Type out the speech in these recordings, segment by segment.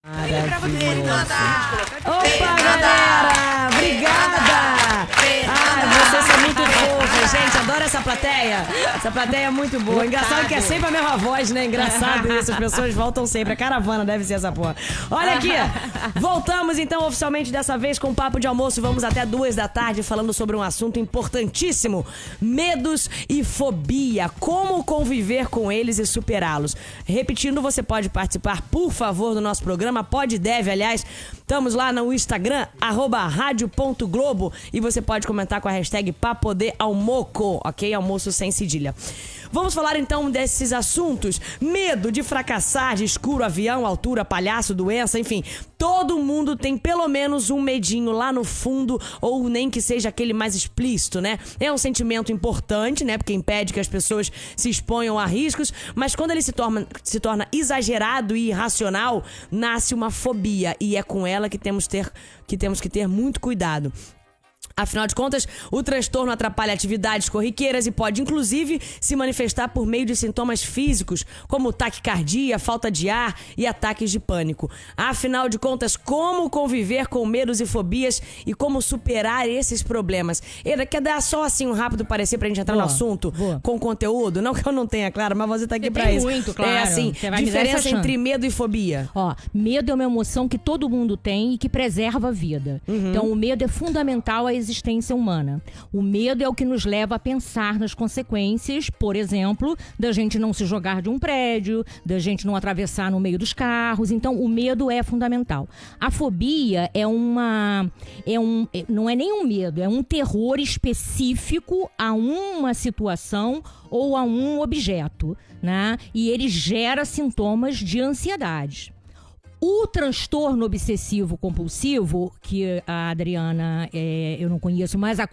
Opa, galera! Obrigada! Ai, vocês são muito fofos, gente. Adoro essa plateia. Essa plateia é muito boa. Engraçado que é sempre a mesma voz, né? Engraçado isso. As pessoas voltam sempre. A caravana deve ser essa porra. Olha aqui. Voltamos então oficialmente dessa vez com o Papo de Almoço. Vamos até 2h falando sobre um assunto importantíssimo: medos e fobia. Como conviver com eles e superá-los. Repetindo, você pode participar, por favor, do nosso programa. Pode e deve, aliás. Estamos lá no Instagram, @radio.globo, e você pode comentar com a hashtag #PapodeAlmoco, ok? Almoço sem cedilha. Vamos falar então desses assuntos. Medo de fracassar, de escuro, avião, altura, palhaço, doença, enfim. Todo mundo tem pelo menos um medinho lá no fundo, ou nem que seja aquele mais explícito, né? É um sentimento importante, né? Porque impede que as pessoas se exponham a riscos, mas quando ele se torna exagerado e irracional, nasce uma fobia, e é com ela que temos que ter muito cuidado. Afinal de contas, o transtorno atrapalha atividades corriqueiras e pode, inclusive, se manifestar por meio de sintomas físicos, como taquicardia, falta de ar e ataques de pânico. Afinal de contas, como conviver com medos e fobias e como superar esses problemas? Eda, quer dar só assim um rápido parecer pra gente entrar no assunto? Com conteúdo? Não que eu não tenha, claro, mas você tá aqui pra isso. Muito, claro. É assim, diferença entre medo e fobia. Medo é uma emoção que todo mundo tem e que preserva a vida. Então, o medo é fundamental à existência humana. O medo é o que nos leva a pensar nas consequências, por exemplo, da gente não se jogar de um prédio, da gente não atravessar no meio dos carros. Então, o medo é fundamental. A fobia não é nem um medo, é um terror específico a uma situação ou a um objeto, né? E ele gera sintomas de ansiedade. O transtorno obsessivo compulsivo, que a Adriana, eu não conheço, mas a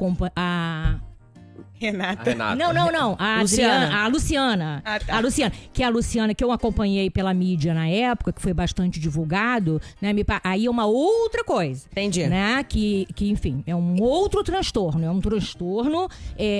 Renata. Não. A Luciana. Ah, tá. A Luciana, que eu acompanhei pela mídia na época, que foi bastante divulgado, né? Aí é uma outra coisa. Entendi. Né? Que, enfim, é um outro transtorno. É um transtorno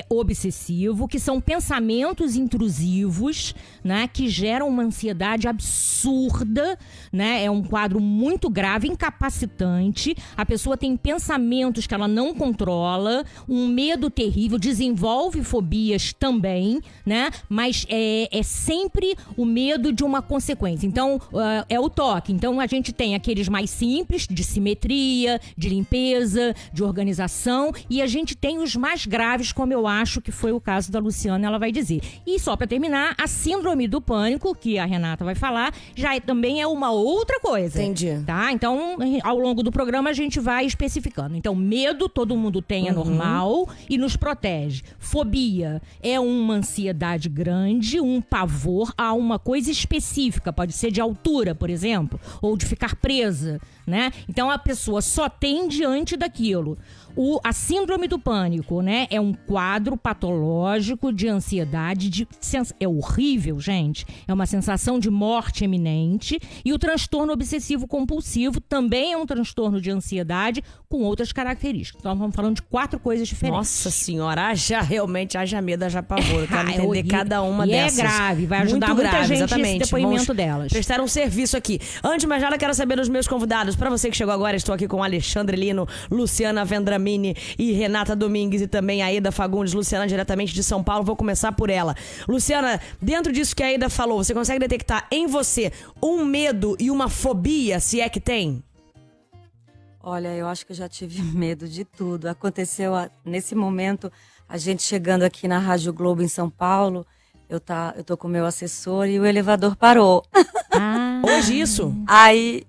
obsessivo, que são pensamentos intrusivos, né? Que geram uma ansiedade absurda, né? É um quadro muito grave, incapacitante. A pessoa tem pensamentos que ela não controla, um medo terrível, desenvolve fobias também, né? Mas é sempre o medo de uma consequência. Então, é o toque. Então, a gente tem aqueles mais simples, de simetria, de limpeza, de organização, e a gente tem os mais graves, como eu acho que foi o caso da Luciana, ela vai dizer. E só para terminar, a síndrome do pânico, que a Renata vai falar, também é uma outra coisa. Entendi. Tá? Então, ao longo do programa, a gente vai especificando. Então, medo, todo mundo tem, é normal e nos protege. Fobia é uma ansiedade grande, um pavor a uma coisa específica. Pode ser de altura, por exemplo, ou de ficar presa, né? Então, a pessoa só tem diante daquilo. A síndrome do pânico, né? É um quadro patológico de ansiedade, é horrível, gente. É uma sensação de morte iminente. E o transtorno obsessivo compulsivo também é um transtorno de ansiedade com outras características. Então, vamos falando de 4 coisas diferentes. Nossa senhora, haja medo, haja pavor. Eu quero entender cada uma dessas. É grave, vai ajudar muita gente exatamente. Esse depoimento delas. Prestar um serviço aqui. Antes de mais nada, quero saber dos meus convidados. Para você que chegou agora, estou aqui com Alexandre Lino, Luciana Vendramini e Renata Domingues, e também a Eda Fagundes. Luciana, diretamente de São Paulo. Vou começar por ela. Luciana, dentro disso que a Eda falou, você consegue detectar em você um medo e uma fobia, se é que tem? Olha, eu acho que eu já tive medo de tudo. Aconteceu nesse momento, a gente chegando aqui na Rádio Globo em São Paulo, eu tô com o meu assessor e o elevador parou. Hoje isso? Aí,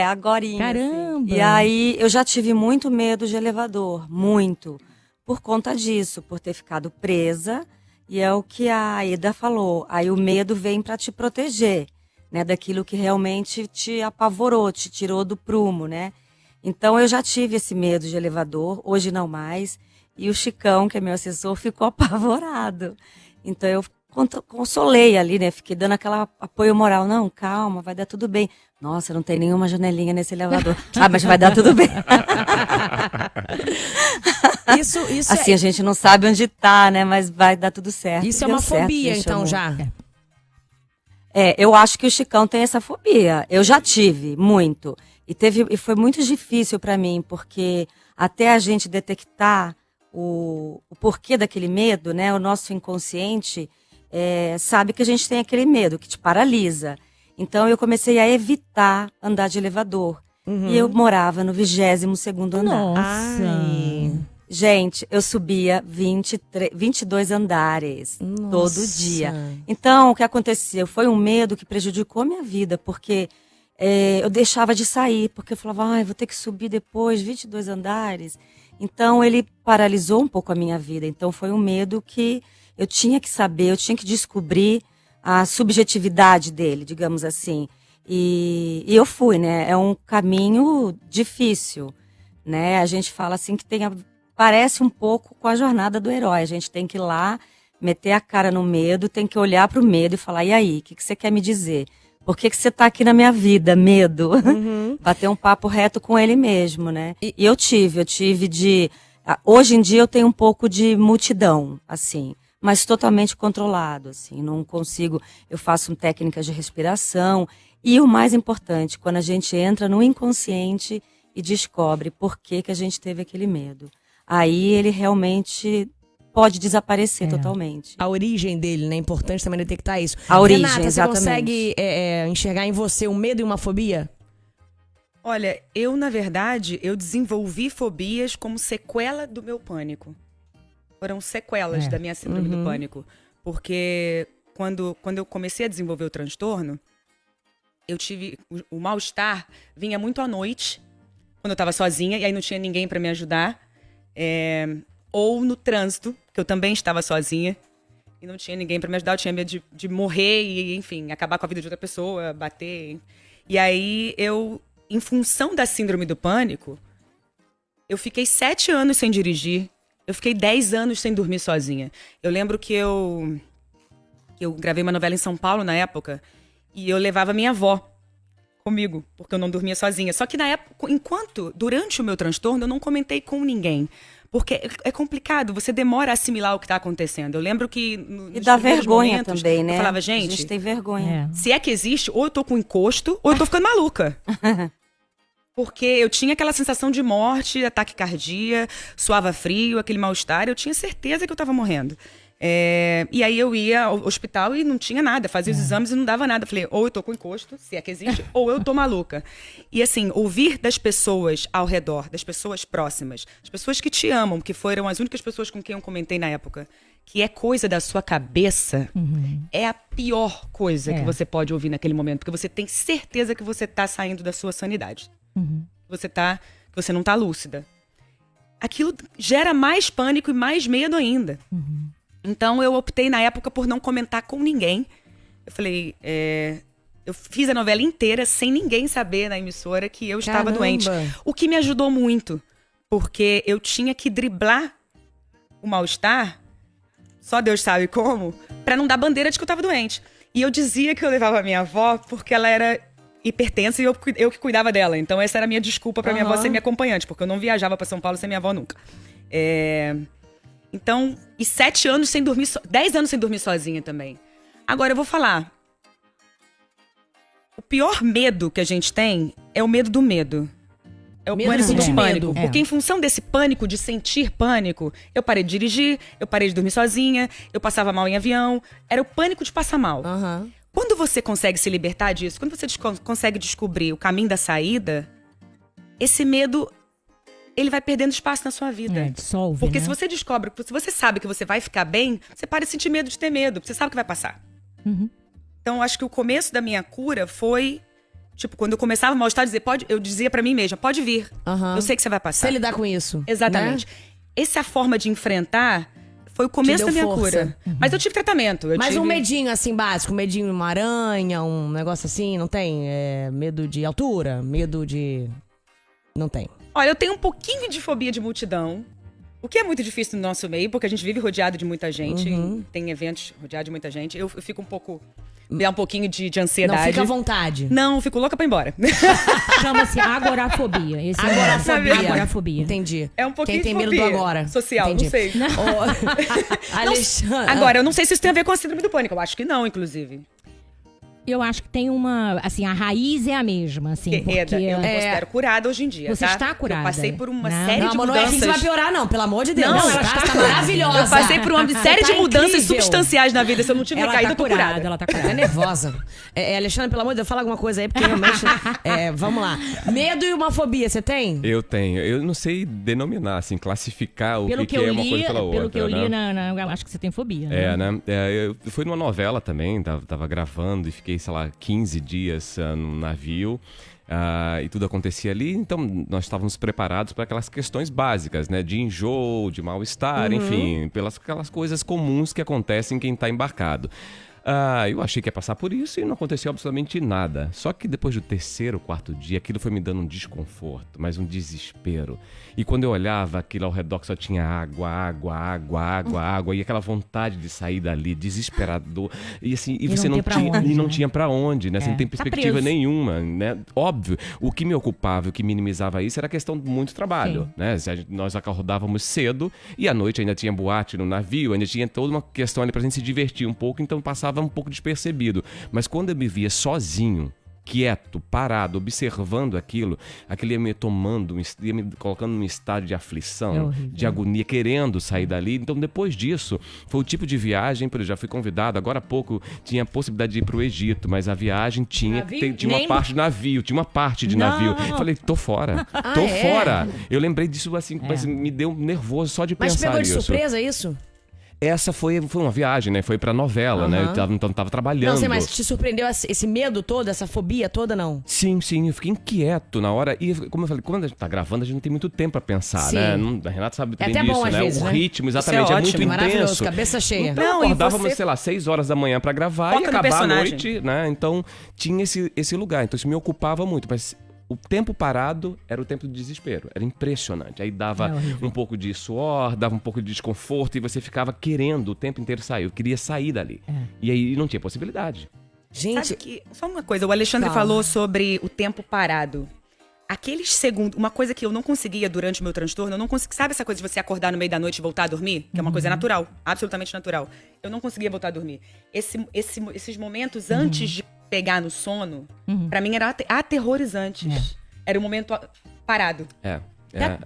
agorinha. Caramba! Assim. E aí, eu já tive muito medo de elevador, muito. Por conta disso, por ter ficado presa. E é o que a Eda falou. Aí o medo vem para te proteger, né? Daquilo que realmente te apavorou, te tirou do prumo, né? Então, eu já tive esse medo de elevador, hoje não mais. E o Chicão, que é meu assessor, ficou apavorado. Então, eu consolei ali, né? Fiquei dando aquela apoio moral. Não, calma, vai dar tudo bem. Nossa, não tem nenhuma janelinha nesse elevador. Mas vai dar tudo bem. Isso assim, a gente não sabe onde tá, né? Mas vai dar tudo certo. Isso é uma fobia, então, já. Eu acho que o Chicão tem essa fobia. Eu já tive, muito. E foi muito difícil para mim, porque até a gente detectar o porquê daquele medo, né? O nosso inconsciente sabe que a gente tem aquele medo, que te paralisa. Então eu comecei a evitar andar de elevador. E eu morava no 22º andar. Nossa. Ai. Gente, eu subia 22 andares todo Nossa. dia. Então, o que aconteceu? Foi um medo que prejudicou a minha vida, porque eu deixava de sair, porque eu falava, vou ter que subir depois 22 andares. Então, ele paralisou um pouco a minha vida. Então, foi um medo que eu tinha que saber, eu tinha que descobrir a subjetividade dele, digamos assim. E eu fui, né? É um caminho difícil, né? A gente fala assim que parece um pouco com a jornada do herói. A gente tem que ir lá, meter a cara no medo, tem que olhar para o medo e falar, e aí, o que você quer me dizer? Por que você está aqui na minha vida, medo? Bater um papo reto com ele mesmo, né? E eu tive hoje em dia eu tenho um pouco de multidão, assim, mas totalmente controlado, assim, não consigo, eu faço técnicas de respiração e o mais importante, quando a gente entra no inconsciente e descobre por que a gente teve aquele medo. Aí ele realmente pode desaparecer totalmente. A origem dele, né? É importante também detectar isso. A origem, Renata, exatamente. você consegue enxergar em você um medo e uma fobia? Olha, na verdade, eu desenvolvi fobias como sequela do meu pânico. Foram sequelas da minha síndrome do pânico. Porque quando eu comecei a desenvolver o transtorno, eu tive... O mal-estar vinha muito à noite, quando eu estava sozinha, e aí não tinha ninguém para me ajudar. Ou no trânsito, que eu também estava sozinha e não tinha ninguém para me ajudar, eu tinha medo de morrer e, enfim, acabar com a vida de outra pessoa, bater. E aí em função da síndrome do pânico, eu fiquei 7 anos sem dirigir, eu fiquei 10 anos sem dormir sozinha. Eu lembro que eu gravei uma novela em São Paulo na época e eu levava minha avó comigo, porque eu não dormia sozinha. Só que na época, durante o meu transtorno, eu não comentei com ninguém. Porque é complicado, você demora a assimilar o que está acontecendo. Eu lembro que e dá vergonha também, né? Eu falava, gente, a gente tem vergonha. Se é que existe, ou eu tô com encosto, ou eu tô ficando maluca. Porque eu tinha aquela sensação de morte, ataque cardíaco, suava frio, aquele mal-estar, eu tinha certeza que eu estava morrendo. E aí eu ia ao hospital e não tinha nada, fazia os exames e não dava nada. Falei, ou eu tô com encosto, se é que existe, ou eu tô maluca. E assim, ouvir das pessoas ao redor, das pessoas próximas, as pessoas que te amam, que foram as únicas pessoas com quem eu comentei na época, que é coisa da sua cabeça, é a pior coisa que você pode ouvir naquele momento, porque você tem certeza que você tá saindo da sua sanidade. Você não tá lúcida. Aquilo gera mais pânico e mais medo ainda. Então, eu optei na época por não comentar com ninguém. Eu falei, eu fiz a novela inteira sem ninguém saber na emissora que eu estava doente. O que me ajudou muito, porque eu tinha que driblar o mal-estar, só Deus sabe como, pra não dar bandeira de que eu estava doente. E eu dizia que eu levava a minha avó porque ela era hipertensa e eu que cuidava dela. Então, essa era a minha desculpa pra minha avó ser minha acompanhante, porque eu não viajava pra São Paulo sem minha avó nunca. Então, e 7 anos sem dormir, 10 anos sem dormir sozinha também. Agora, eu vou falar. O pior medo que a gente tem é o medo do medo. É o pânico do pânico. Porque em função desse pânico, de sentir pânico, eu parei de dirigir, eu parei de dormir sozinha, eu passava mal em avião. Era o pânico de passar mal. Quando você consegue se libertar disso, quando você consegue descobrir o caminho da saída, esse medo... ele vai perdendo espaço na sua vida. Dissolve, porque né? se você descobre, se você sabe que você vai ficar bem, você para de sentir medo de ter medo, porque você sabe que vai passar. Então, acho que o começo da minha cura foi, tipo, quando eu começava o mal-estar, eu dizia pra mim mesma, pode vir, eu sei que você vai passar. Você lidar com isso. Exatamente. Né? Essa é a forma de enfrentar, foi o começo da minha cura. Mas eu tive tratamento. Mas um medinho, assim, básico, medinho de uma aranha, um negócio assim, não tem? Medo de altura, medo de... Não tem. Olha, eu tenho um pouquinho de fobia de multidão. O que é muito difícil no nosso meio, porque a gente vive rodeado de muita gente. Tem eventos rodeado de muita gente. Eu fico um pouco... Me dá um pouquinho de ansiedade. Não fica à vontade. Não, fico louca pra ir embora. Chama-se agorafobia. Esse agorafobia. Entendi. É um pouquinho Quem tem de medo do agora. social, Entendi. não sei. Alexandre. Agora, eu não sei se isso tem a ver com a síndrome do pânico. Eu acho que não, inclusive. Eu acho que tem uma, assim, a raiz é a mesma, assim, Guerreira, porque eu me considero curada hoje em dia, Você tá? está curada. Eu passei por uma Não, série Não, de amor, não é assim que mudanças. você vai piorar, não. Pelo amor de Deus. Não, ela tá, está tá maravilhosa. Eu passei por uma série de Tá mudanças incrível. substanciais na vida. Se eu não tivesse ela caído, tá eu tô curada, curada. ela tá Tá curada. nervosa. Alexandre, pelo amor de Deus, fala alguma coisa aí, porque realmente. Vamos lá. Medo e uma fobia, você tem? Eu tenho. Eu não sei denominar, assim, classificar o Pelo que que eu é uma li, coisa pela outra. pelo que eu li, né? eu acho que você tem fobia. É, né? Eu fui numa novela também, tava gravando e fiquei, sei lá, 15 dias no navio. E tudo acontecia ali, então nós estávamos preparados para aquelas questões básicas, né? De enjoo, de mal-estar, enfim, pelas aquelas coisas comuns que acontecem em quem está embarcado. Eu achei que ia passar por isso e não aconteceu absolutamente nada. Só que depois do terceiro, quarto dia, aquilo foi me dando um desconforto, mas um desespero. E quando eu olhava aquilo ao redor, só tinha água, e aquela vontade de sair dali, desesperador. E assim, e você não não ter pra tinha, onde, e não né? tinha pra onde, né? Você não tem Tá perspectiva preso. nenhuma, né? Óbvio, o que me ocupava, o que minimizava isso era a questão de muito trabalho, Sim. né? Nós acordávamos cedo e à noite ainda tinha boate no navio, ainda tinha toda uma questão ali pra gente se divertir um pouco, então passava um pouco despercebido. Mas quando eu me via sozinho, quieto, parado, observando aquilo ia me tomando, ia me colocando num estado de É aflição, horrível. de agonia, querendo sair dali. Então, depois disso, foi o tipo de viagem, por exemplo, já fui convidado, agora há pouco tinha a possibilidade de ir pro Egito, mas a viagem tinha Navio? uma Nem- parte de navio, tinha uma parte de Não. navio. Falei, tô fora, tô é? fora. Eu lembrei disso assim, me deu nervoso só de Mas te pensar pegou de nisso. surpresa isso? Essa foi uma viagem, né? Foi pra novela, né? Então tava trabalhando. Não sei, mas te surpreendeu esse medo todo, essa fobia toda, não? Sim, eu fiquei inquieto na hora. E como eu falei, quando a gente tá gravando, a gente não tem muito tempo pra pensar, Sim. né? A Renata sabe É bem até disso, bom às né? vezes, O né? ritmo, Isso exatamente, é é muito ótimo, Maravilhoso, intenso. cabeça cheia. Então Não, e acordávamos, você- sei lá, 6 horas da manhã pra gravar Foca e no acabar a personagem. noite, né? Então tinha esse lugar. Então isso me ocupava muito, mas o tempo parado era o tempo do desespero. Era impressionante. Aí dava É horrível. um pouco de suor, dava um pouco de desconforto e você ficava querendo o tempo inteiro sair. Eu queria sair dali. E aí não tinha possibilidade. Gente, Sabe que, só uma coisa, o Alexandre Fala. falou sobre o tempo parado. Aqueles segundos, uma coisa que eu não conseguia durante o meu transtorno, eu não consegui, sabe essa coisa de você acordar no meio da noite e voltar a dormir? Que é uma coisa natural, absolutamente natural. Eu não conseguia voltar a dormir. Esses momentos antes de pegar no sono, pra mim era aterrorizantes. Era um momento parado. Dá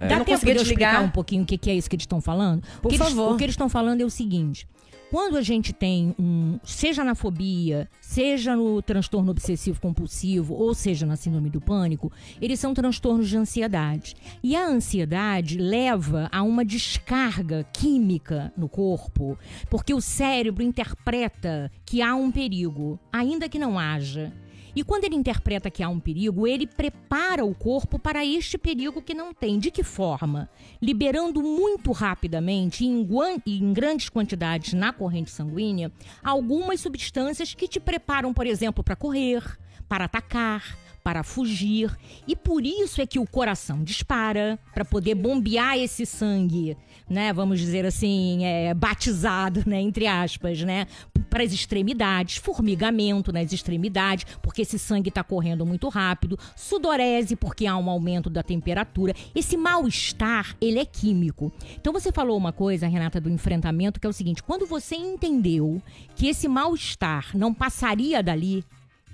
Eu não tempo conseguia de eu desligar. explicar um pouquinho o que é isso que eles estão falando? Por favor. O que eles estão falando é o seguinte. Quando a gente tem seja na fobia, seja no transtorno obsessivo compulsivo, ou seja na síndrome do pânico, eles são transtornos de ansiedade. E a ansiedade leva a uma descarga química no corpo, porque o cérebro interpreta que há um perigo, ainda que não haja. E quando ele interpreta que há um perigo, ele prepara o corpo para este perigo que não tem. De que forma? Liberando muito rapidamente, em grandes quantidades na corrente sanguínea, algumas substâncias que te preparam, por exemplo, para correr, para atacar, para fugir. E por isso é que o coração dispara, para poder bombear esse sangue, né? Vamos dizer assim, batizado, né? Entre aspas, né? Para as extremidades, formigamento nas extremidades, porque esse sangue está correndo muito rápido, sudorese, porque há um aumento da temperatura. Esse mal-estar, ele é químico. Então você falou uma coisa, Renata, do enfrentamento, que é o seguinte: quando você entendeu que esse mal-estar não passaria dali,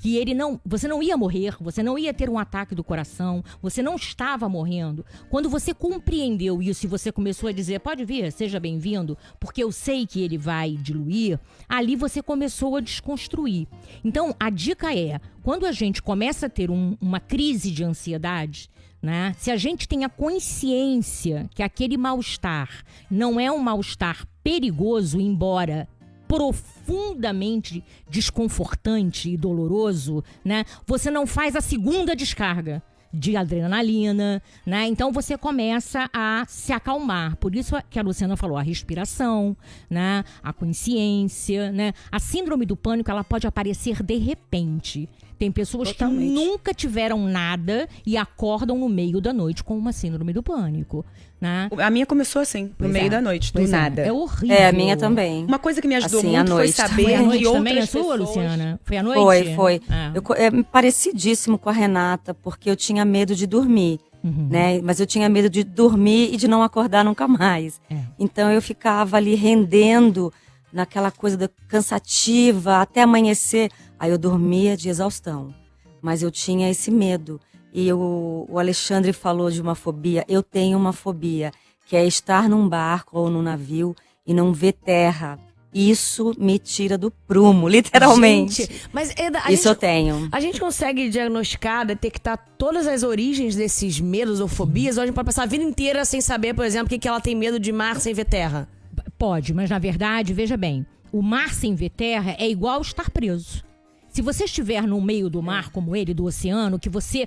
que você não ia morrer, você não ia ter um ataque do coração, você não estava morrendo. Quando você compreendeu isso e você começou a dizer, pode vir, seja bem-vindo, porque eu sei que ele vai diluir, ali você começou a desconstruir. Então, a dica é, quando a gente começa a ter uma crise de ansiedade, né, se a gente tem a consciência que aquele mal-estar não é um mal-estar perigoso, embora profundamente desconfortante e doloroso, né? Você não faz a segunda descarga de adrenalina, né? Então você começa a se acalmar. Por isso que a Luciana falou, a respiração, né? A consciência, né? A síndrome do pânico, ela pode aparecer de repente. Tem pessoas Totalmente. que nunca tiveram nada e acordam no meio da noite com uma síndrome do pânico, né? A minha começou assim, no Pois meio é. da noite, do Pois nada. É horrível. É, a minha também. Uma coisa que me ajudou Assim, à muito foi noite saber Foi também. à noite que também a outras sua, pessoas... Luciana? Foi à noite? Foi. Ah. É parecidíssimo com a Renata, porque eu tinha medo de dormir, né? Mas eu tinha medo de dormir e de não acordar nunca mais. É. Então eu ficava ali rendendo naquela coisa cansativa, até amanhecer. Aí eu dormia de exaustão. Mas eu tinha esse medo. E o Alexandre falou de uma fobia. Eu tenho uma fobia, que é estar num barco ou num navio e não ver terra. Isso me tira do prumo, literalmente. Gente, mas Eda, Isso eu tenho. A gente consegue diagnosticar, detectar todas as origens desses medos ou fobias? Ou a gente pode passar a vida inteira sem saber, por exemplo, que ela tem medo de mar sem ver terra? Pode, mas na verdade, veja bem, o mar sem ver terra é igual estar preso. Se você estiver no meio do mar, como ele, do oceano, que você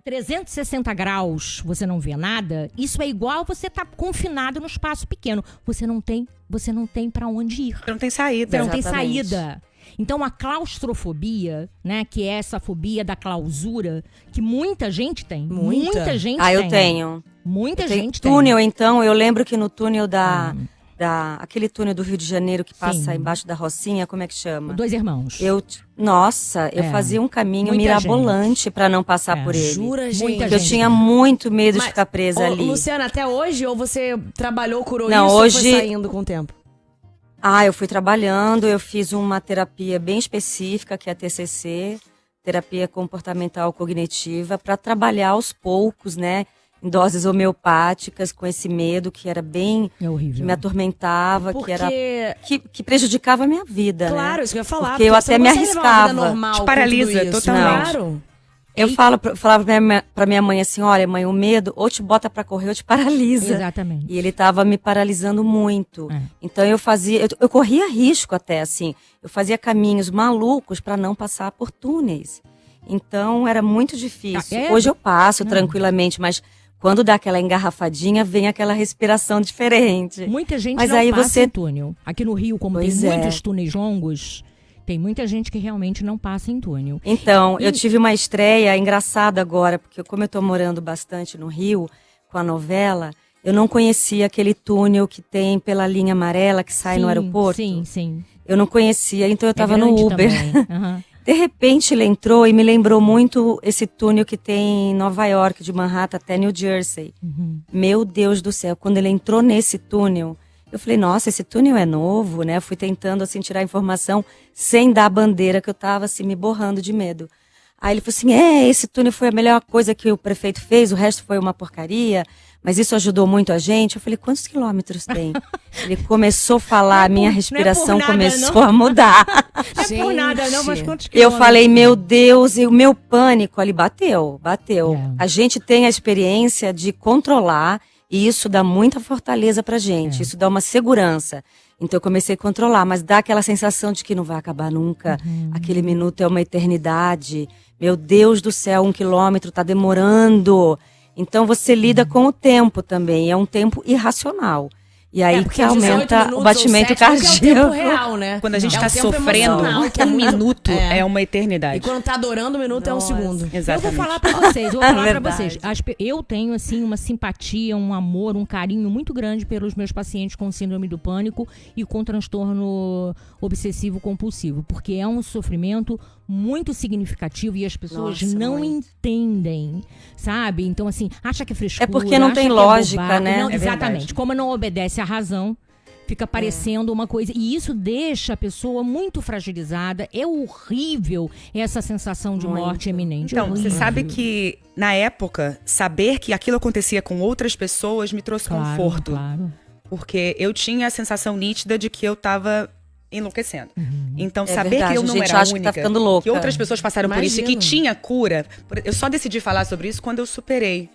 360 graus, você não vê nada, isso é igual você estar confinado num espaço pequeno. Você não tem para onde ir. Não tem saída. Você não tem Exatamente. saída. Então a claustrofobia, né, que é essa fobia da clausura, que muita gente tem. Muita? Gente Ah, tem. eu tenho. Muita Tem gente túnel, tem. então, eu lembro que no túnel aquele túnel do Rio de Janeiro que passa Sim. embaixo da Rocinha, como é que chama? Dois irmãos. Nossa, eu É. fazia um caminho Muita mirabolante para não passar É. por ele. Jura, gente? Muita Porque eu gente. tinha muito medo Mas, de ficar presa ali. Luciana, até hoje? Ou você trabalhou, curou Não, isso hoje- ou foi saindo com o tempo? Eu fui trabalhando, eu fiz uma terapia bem específica, que é a TCC, terapia comportamental cognitiva, para trabalhar aos poucos, né, em doses homeopáticas, com esse medo que era bem, É horrível. que me atormentava, Porque, que prejudicava a minha vida, claro, né? isso que eu ia falar. Porque eu você até não me consegue levar uma vida arriscava. normal Te com paralisa tudo isso. totalmente. Claro. Eu falava pra minha mãe assim, olha mãe, o medo ou te bota pra correr ou te paralisa. Exatamente. E ele tava me paralisando muito. É. Então eu corria risco até, assim. Eu fazia caminhos malucos pra não passar por túneis. Então era muito difícil. É. Hoje eu passo Não. tranquilamente, mas quando dá aquela engarrafadinha, vem aquela respiração diferente. Muita gente Mas não aí passa você- em túnel. Aqui no Rio, como Pois tem é. muitos túneis longos, tem muita gente que realmente não passa em túnel. Então, eu tive uma estreia engraçada agora, porque como eu tô morando bastante no Rio, com a novela, eu não conhecia aquele túnel que tem pela linha amarela que sai no aeroporto. Sim, sim. Eu não conhecia, então eu É tava no grande Uber. também. Aham. De repente ele entrou e me lembrou muito esse túnel que tem em Nova York, de Manhattan até New Jersey. Uhum. Meu Deus do céu, quando ele entrou nesse túnel, eu falei, nossa, esse túnel é novo, né? Eu fui tentando, assim, tirar informação sem dar a bandeira, que eu tava, assim, me borrando de medo. Aí ele falou assim, esse túnel foi a melhor coisa que o prefeito fez, o resto foi uma porcaria, mas isso ajudou muito a gente. Eu falei, quantos quilômetros tem? Ele começou a falar, a minha respiração nada, começou a mudar. Não é por nada, não, mas quantos Eu quilômetros? falei, meu Deus, e o meu pânico ali bateu. É. A gente tem a experiência de controlar e isso dá muita fortaleza pra gente, isso dá uma segurança. Então eu comecei a controlar, mas dá aquela sensação de que não vai acabar nunca. Aquele minuto é uma eternidade. Meu Deus do céu, 1 quilômetro tá demorando. Então você lida com o tempo também, é um tempo irracional. E aí que porque 18 aumenta minutos o ou batimento 7 nunca é o tempo cardíaco. real, né? Quando a gente É tá o tempo sofrendo, emocional, que é um muito- minuto é. é uma eternidade. E quando tá adorando, o minuto é um segundo. Eu vou Exatamente. falar pra vocês, Verdade. Eu tenho, assim, uma simpatia, um amor, um carinho muito grande pelos meus pacientes com síndrome do pânico e com transtorno obsessivo compulsivo, porque é um sofrimento muito significativo e as pessoas Nossa, não muito. entendem, sabe? Então, assim, acha que é frescura, É porque não acha tem que é lógica, bobagem. né? Não, É exatamente. verdade. Como não obedece à razão, fica parecendo uma coisa. E isso deixa a pessoa muito fragilizada. É horrível essa sensação de Muito. morte iminente. Então, É você horrível. sabe que, na época, saber que aquilo acontecia com outras pessoas me trouxe Claro, conforto. Claro. Porque eu tinha a sensação nítida de que eu tava enlouquecendo. Então, É saber verdade, que eu a não gente era a acha que tá única, ficando louca. que outras pessoas passaram por isso e que Imagino. tinha cura. Eu só decidi falar sobre isso quando eu superei.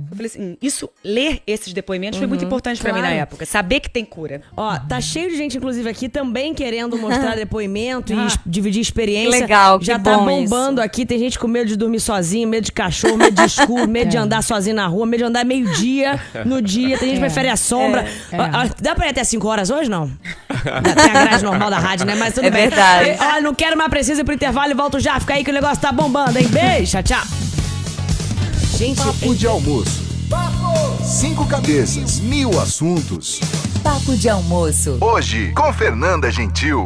Eu falei assim, ler esses depoimentos foi muito importante pra mim na claro. época. Saber que tem cura. Ó, tá cheio de gente, inclusive, aqui também querendo mostrar depoimento e Ah. dividir experiência. Que legal, que Já tá bom bombando isso. aqui. Tem gente com medo de dormir sozinho, medo de cachorro, medo de escuro, medo de andar sozinho na rua, medo de andar meio-dia no dia. Tem gente que prefere a sombra. Ó, dá pra ir até 5 horas hoje, não? Tem a grade normal da rádio, né? Mas tudo É bem. verdade. Olha, não quero mais, preciso ir pro intervalo e volto já. Fica aí que o negócio tá bombando, hein? Beijo, tchau, tchau. Gente, Papo de almoço. 5 cabeças, 1000 assuntos. Papo de almoço. Hoje, com Fernanda Gentil.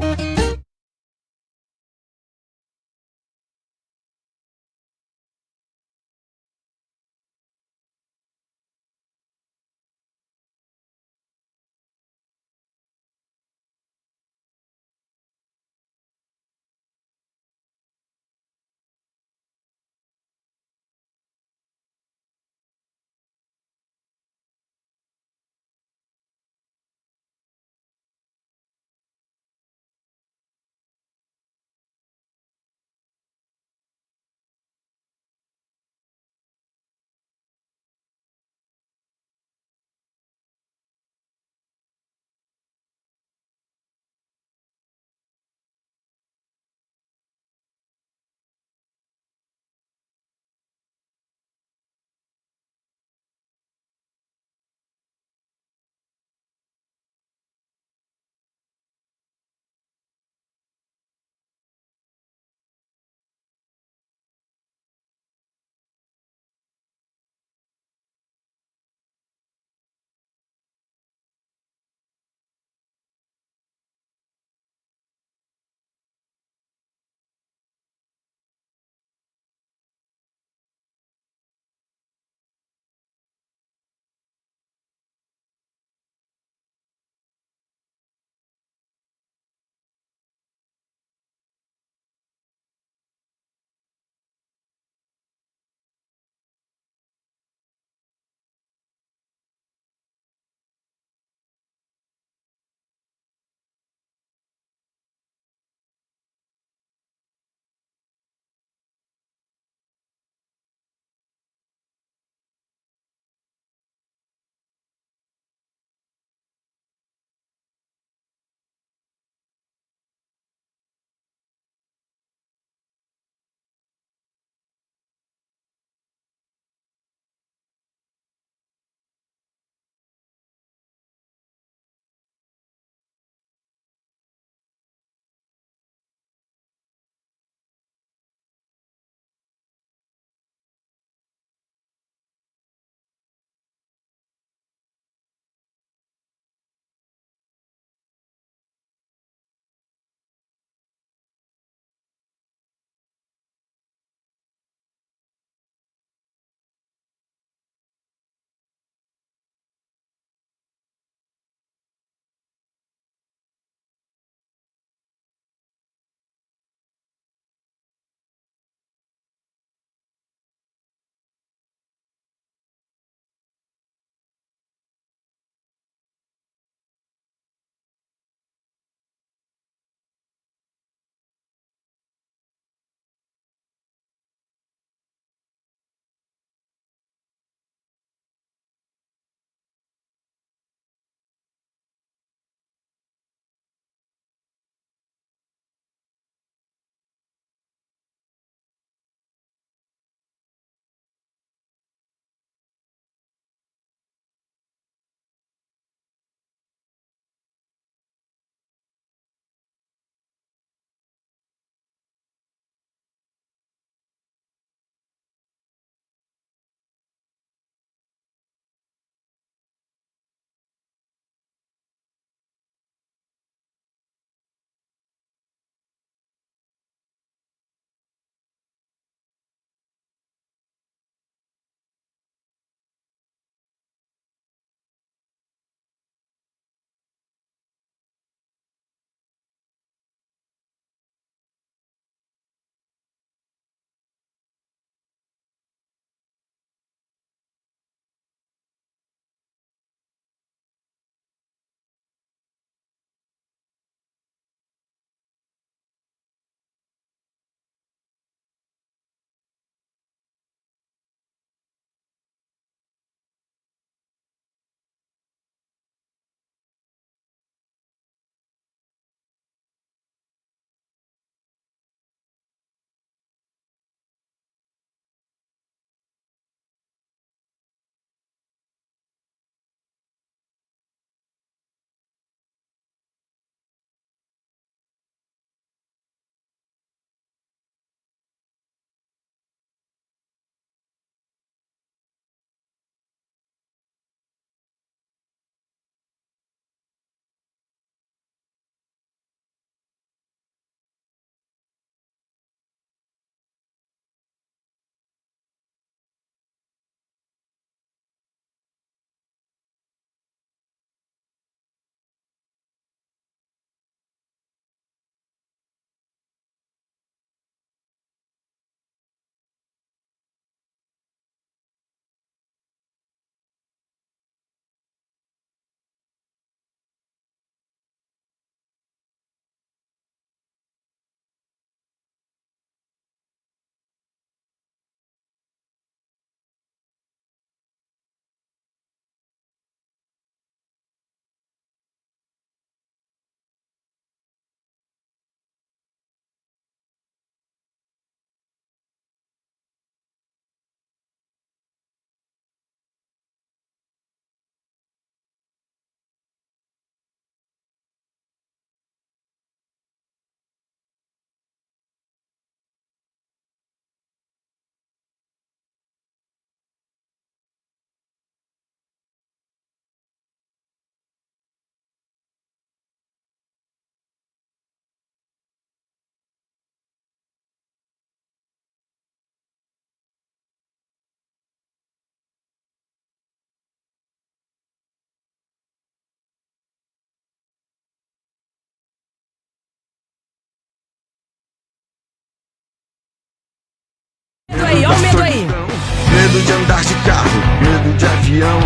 medo aí. Medo de andar de carro, medo de avião,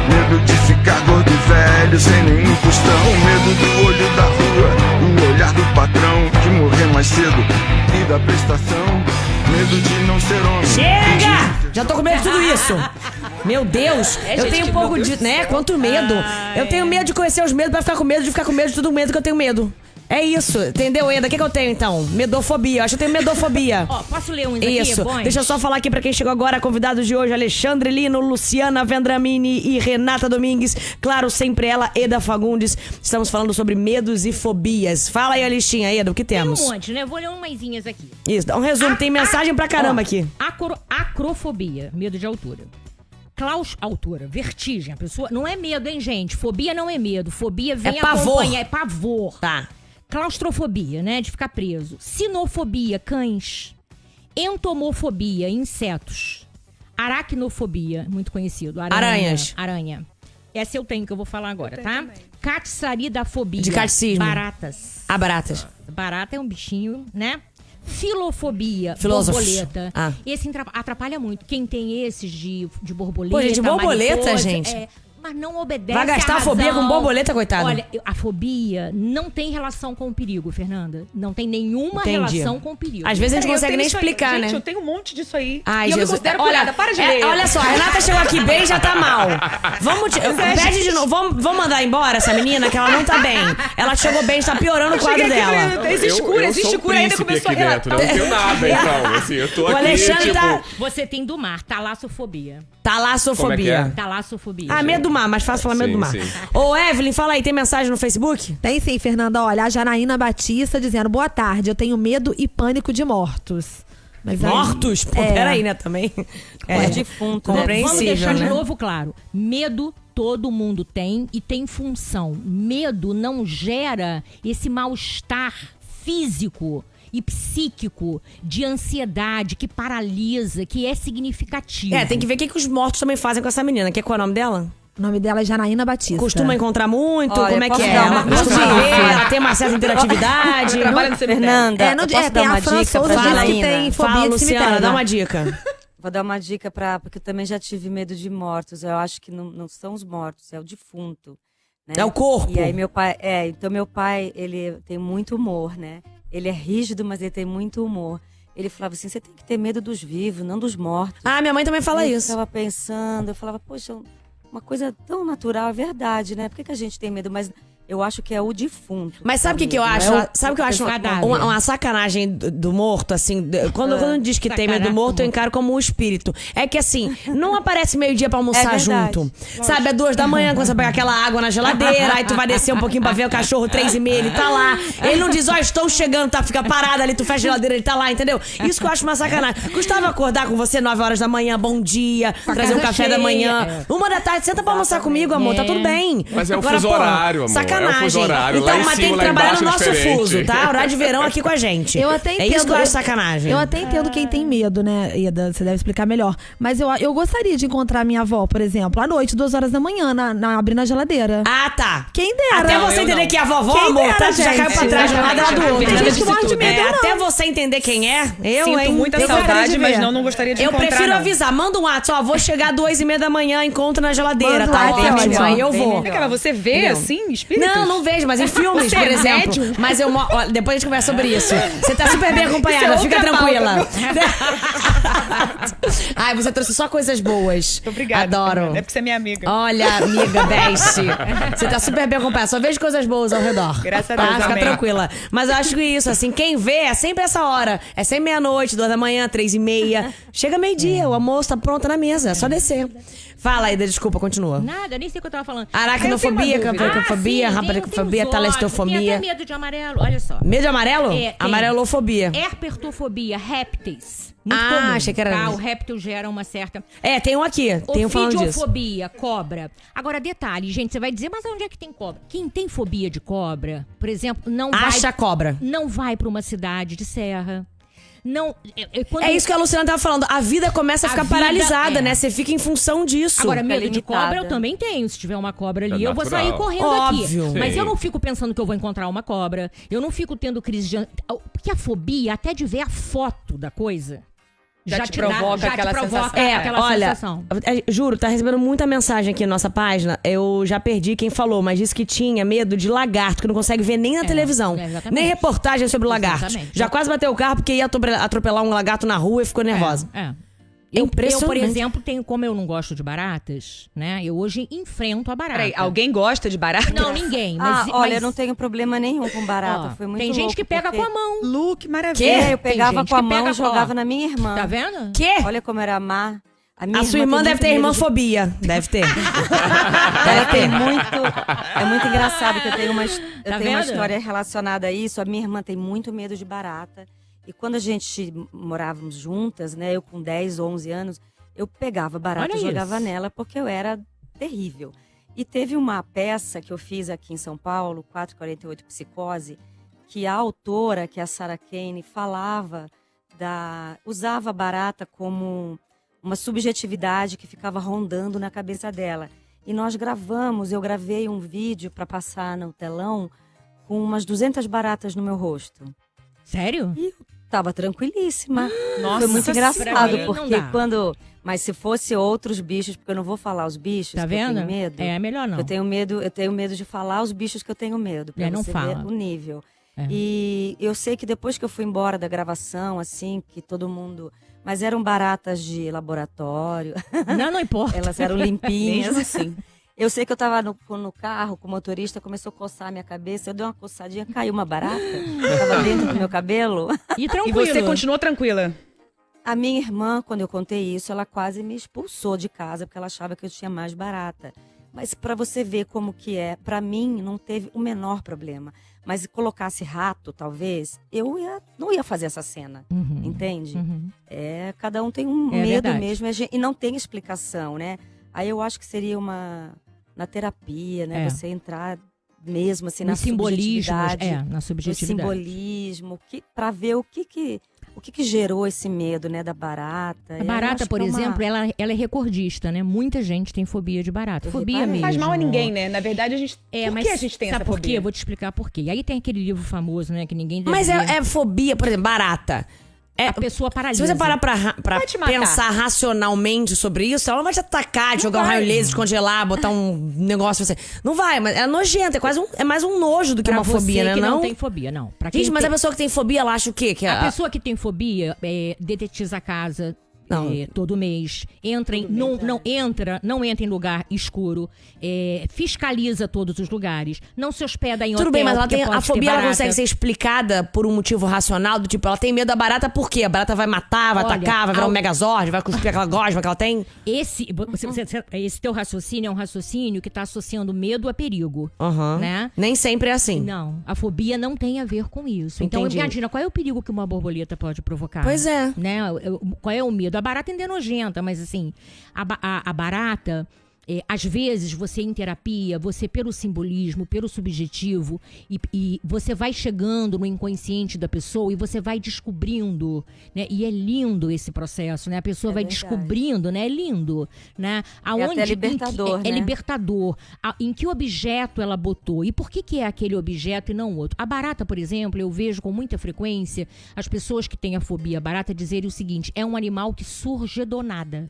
medo de ficar gordo e velho sem nenhum tostão, medo do olho da rua, do olhar do patrão, de morrer mais cedo e da prestação, medo de não ser homem. Chega! Já tô com medo de tudo isso. Meu Deus, eu tenho um pouco de, né, quanto medo. Eu tenho medo de conhecer os medos pra ficar com medo de ficar com medo de tudo medo que eu tenho medo. É isso, entendeu, Eda? O que eu tenho, então? Medofobia. Eu acho que eu tenho medofobia. Ó, posso ler uns aqui? Isso. Bons? Deixa eu só falar aqui pra quem chegou agora. Convidados de hoje, Alexandre Lino, Luciana Vendramini e Renata Domingues. Claro, sempre ela, Eda Fagundes. Estamos falando sobre medos e fobias. Fala aí a listinha, Eda, o que temos? Tem um monte, né? Vou ler umazinhas aqui. Isso, dá um resumo. Tem mensagem pra caramba aqui. Acrofobia, medo de altura. Altura, vertigem. A pessoa... Não é medo, hein, gente? Fobia não é medo. Fobia vem pavor. acompanhar. É pavor. Tá. Claustrofobia, né? De ficar preso. Sinofobia, cães. Entomofobia, insetos. Aracnofobia, muito conhecido. Aranhas. Aranha. Essa eu tenho, que eu vou falar agora, tá? Catsaridafobia. De catecismo. Baratas. Baratas. Barata é um bichinho, né? Filofobia, Filósofos. borboleta. Ah. Esse atrapalha muito. Quem tem esses de borboleta, Pô, gente, borboleta, mariposa, gente. mas não obedece Vai gastar à a fobia razão. com borboleta, coitada? Olha, a fobia não tem relação com o perigo, Fernanda. Não tem nenhuma Entendi. relação com o perigo. Às vezes a gente Eu consegue tenho nem isso aí. explicar, Gente, né? eu tenho um monte disso aí. Ai, e eu me Jesus. considero curada. Para de ler. Olha só, a Renata chegou aqui bem e já tá mal. Pede de novo. Vamos mandar embora essa menina, que ela não tá bem. Ela chegou bem, está piorando o quadro dela. Existe cura, existe cura. Ainda príncipe começou aqui a dentro, eu não tenho nada, então. Assim, eu tô O aqui, Alexandre tipo... tá... Você tem do mar, talassofobia. Talassofobia. Como é que Talassofobia. Ah, medo do mar, mais fácil falar medo Sim, do mar. sim. Ô, Evelyn, fala aí, tem mensagem no Facebook? Tem sim, Fernanda. Olha, a Janaína Batista dizendo: boa tarde, eu tenho medo e pânico de mortos. Mas aí- Mortos? Pô, peraí, né, também. É defunto, né? compreensível, Vamos deixar de né? novo claro. Medo todo mundo tem e tem função. Medo não gera esse mal-estar físico e psíquico de ansiedade que paralisa, que é significativo. É, tem que ver o que os mortos também fazem com essa menina. Qual é o nome dela? O nome dela é Janaína Batista. Costuma encontrar muito? Olha, Como é que posso é? dar Ela uma costuma dica? ver, ela tem uma certa interatividade. Trabalha no cemitério. Fernanda, É, não, eu posso tem dar uma a Fran dica Souza pra diz que Janaína? tem fobia Fala, de Luciana, cemitério. dá uma dica. Vou dar uma dica porque eu também já tive medo de mortos. Eu acho que não são os mortos, é o defunto. Né? É o corpo. E aí meu pai, então meu pai, ele tem muito humor, né? Ele é rígido, mas ele tem muito humor. Ele falava assim, você tem que ter medo dos vivos, não dos mortos. Ah, minha mãe também fala eu isso. ficava pensando, eu falava, poxa, uma coisa tão natural, é verdade, né? Por que a gente tem medo? Mas eu acho que é o defunto. Mas sabe o que eu acho? Sabe o que eu acho? Uma sacanagem do morto, assim. Quando diz que tem medo do morto, eu encaro como um espírito. É que assim, não aparece meio-dia pra almoçar É verdade. junto. Sabe, é 2 da manhã, quando você pega aquela água na geladeira, aí tu vai descer um pouquinho pra ver o cachorro 3h30, ele tá lá. Ele não diz, ó, estou chegando, tá? Fica parado ali, tu fecha a geladeira, ele tá lá, entendeu? Isso que eu acho uma sacanagem. Gostava acordar com você 9 horas da manhã, bom dia, trazer um café da manhã. 1 da tarde, senta pra almoçar comigo, amor, tá tudo bem. Mas é o Agora, fuso pô, horário, amor. Sacanagem. É o fuso horário. Então, Lá em mas tem cima, que lá trabalhar no embaixo é nosso diferente. fuso, tá? Horário de verão aqui com a gente. Eu até entendo. É isso que eu acho sacanagem. Eu até entendo quem tem medo, né, Eda? Você deve explicar melhor. Mas eu gostaria de encontrar minha avó, por exemplo, à noite, 2 horas da manhã, abrindo a geladeira. Ah, tá. Quem dera. Até você entender que é a vovó, Quem amor, dera, tá? Já gente. caiu pra trás de um lado e do outro. Tem gente que morre de medo, eu não. Até você entender quem é, eu, Sinto hein? muita Eu gostaria saudade, de mas ver. não gostaria de Eu encontrar, prefiro não. avisar. Manda um WhatsApp, ó, vou chegar 2h30 da manhã, encontra na geladeira, Manda tá? um Tem a minha WhatsApp, mãe, eu bem vou. melhor. Você vê, assim, espíritos? Não vejo, mas em filmes, Você por é exemplo. médium? Mas eu ó, depois a gente conversa sobre isso. Você tá super bem acompanhada, Isso é fica outra tranquila. Ai, você trouxe só coisas boas. Obrigada. Adoro. Fernanda. É porque você é minha amiga. Olha, amiga, best. Você tá super bem acompanhada. Só vejo coisas boas ao redor. Graças a Deus, Fica amém. tranquila. Mas eu acho que isso, assim, quem vê é sempre essa hora. É sempre meia-noite, 2 da manhã, 3h30. Chega meio-dia, o almoço tá pronto na mesa. É só descer. Fala aí, desculpa, continua. Nada, nem sei o que eu tava falando. Aracnofobia, campacofobia, sim, rapacofobia, tem talestofobia. até medo de amarelo, olha só. Medo de amarelo? É, tem. Amarelofobia. Herpetofobia, répteis. Muito Ah, comum, achei que era tá? isso. O réptil gera uma certa... É, tem um aqui. Tem um falando disso. Ofidiofobia, cobra. Agora, detalhe, gente, você vai dizer, mas onde é que tem cobra? Quem tem fobia de cobra, por exemplo, não Acha cobra. Não vai pra uma cidade de serra. Não... quando É isso que a Luciana tava falando. A vida começa a ficar vida paralisada, é. né? Você fica em função disso. Agora, medo de limitada. cobra eu também tenho. Se tiver uma cobra ali, É eu vou natural. sair correndo Óbvio. aqui. Mas Sim. eu não fico pensando que eu vou encontrar uma cobra. Eu não fico tendo crise de... Porque a fobia, até de ver a foto da coisa, Já te provoca aquela sensação. aquela olha, sensação. Juro, tá recebendo muita mensagem aqui na nossa página. Eu já perdi quem falou, mas disse que tinha medo de lagarto, que não consegue ver nem na televisão. Exatamente. Nem reportagem sobre lagarto. Exatamente. Já quase bateu o carro porque ia atropelar um lagarto na rua e ficou nervosa. Eu, por exemplo, como eu não gosto de baratas, né? Eu hoje enfrento a barata. Peraí, alguém gosta de barata? Não, ninguém. Olha, eu não tenho problema nenhum com barata. Foi muito tem gente louco, que pega porque- com a mão. Lu, que maravilha. Eu pegava gente com a que mão pega e jogava na minha irmã. Tá vendo? Quê? Olha como era má. A sua irmã deve ter irmãfobia. Deve ter. Ela tem muito. É muito engraçado que eu tenho uma vendo? história relacionada a isso. A minha irmã tem muito medo de barata. E quando a gente morávamos juntas, né? Eu com 10, 11 anos, eu pegava barata Olha e jogava isso. nela porque eu era terrível. E teve uma peça que eu fiz aqui em São Paulo, 448 Psicose, que a autora, que é a Sarah Kane, usava a barata como uma subjetividade que ficava rondando na cabeça dela. E nós eu gravei um vídeo para passar no telão com umas 200 baratas no meu rosto. Sério? E eu tava tranquilíssima. Nossa, Foi muito pra engraçado, mim, porque não dá. Mas se fosse outros bichos, porque eu não vou falar os bichos, Tá que eu vendo? tenho medo. É melhor não. Eu tenho medo de falar os bichos que eu tenho medo, pra Não você fala. ver o nível. É. E eu sei que depois que eu fui embora da gravação, assim, que todo mundo... Mas eram baratas de laboratório, Não importa. elas eram limpinhas. Mesmo assim. Eu sei que eu tava no carro com o motorista, começou a coçar a minha cabeça, eu dei uma coçadinha, caiu uma barata, tava dentro do meu cabelo. E E tranquilo. você continuou tranquila? A minha irmã, quando eu contei isso, ela quase me expulsou de casa, porque ela achava que eu tinha mais barata. Mas para você ver como que é, para mim não teve o menor problema. Mas se colocasse rato, talvez, não ia fazer essa cena, entende? Cada um tem um medo verdade. mesmo, e não tem explicação, né? Aí eu acho que seria na terapia, né? Você entrar mesmo assim na no simbolismo, subjetividade, na no subjetividade. simbolismo, para ver o que gerou esse medo, né, da barata. A barata, por exemplo, ela é recordista, né? Muita gente tem fobia de barata. Eu Fobia reparei. mesmo. Faz mal a ninguém, né? Na verdade, a gente... por mas que a gente tem sabe essa por quê? fobia? Eu vou te explicar por quê. E aí tem aquele livro famoso, né? Que ninguém deve Mas ler. é fobia, por exemplo, barata. A pessoa paralisa. Se você parar pra Vai te matar. pensar racionalmente sobre isso, ela não vai te atacar, jogar um raio laser, te congelar, botar um negócio pra você. Não vai, mas é nojento, é mais um nojo do que Pra uma fobia, você né? que Não tem fobia, não. Pra quem Gente, mas tem... a pessoa que tem fobia, ela acha o quê? Que A pessoa que tem fobia detetiza a casa todo mês. Não entra em lugar escuro. Fiscaliza todos os lugares. Não se hospeda em hotel. Tudo bem, mas ela porque tem, pode a ter fobia ela barata. consegue ser explicada por um motivo racional, do tipo, ela tem medo da barata por quê? A barata vai matar, vai Olha, atacar, vai virar um megazord, vai cuspir aquela gosma que ela tem? Esse teu raciocínio é um raciocínio que está associando medo a perigo. Né? Nem sempre é assim. Não, a fobia não tem a ver com isso. Então, Entendi. imagina, qual é o perigo que uma borboleta pode provocar? Pois é. Né? Qual é o medo? A barata ainda é nojenta, mas assim, a barata... às vezes, você em terapia, você pelo simbolismo, pelo subjetivo, e você vai chegando no inconsciente da pessoa e você vai descobrindo, né? E é lindo esse processo, né? A pessoa vai verdade. descobrindo, né? É lindo, né? até libertador, É né? libertador. Em que objeto ela botou? E por que é aquele objeto e não outro? A barata, por exemplo, eu vejo com muita frequência as pessoas que têm a fobia à barata dizerem o seguinte: é um animal que surge do nada.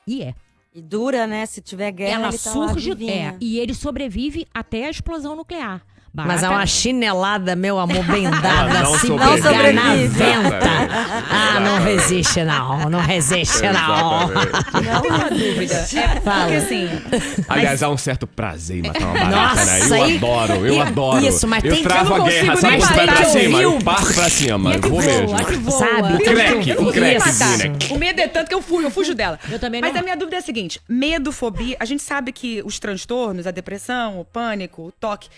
E é. E dura, né? Se tiver guerra, Ela ele tá lá surge, vivinha. e ele sobrevive até a explosão nuclear. Mas é uma chinelada, meu amor, bem dada, Ela não se sobrevive. pegar na Sobrevive. venta. Não Exatamente. resiste, não resiste, não. Não tem uma dúvida. Fala. Porque assim... Aliás, há um certo prazer em matar uma barata, Nossa, né? Eu aí- adoro. Isso, mas eu tem que- travo eu não a guerra, consigo sabe? nem Você vai parar pra de cima, ouvir eu o- parto pra cima. Eu vou mesmo. Sabe? Crack, o crack, matar. né? O medo é tanto que eu fujo dela. Eu também Mas não. a minha dúvida é a seguinte: medo, fobia, a gente sabe que os transtornos, a depressão, o pânico, o toque,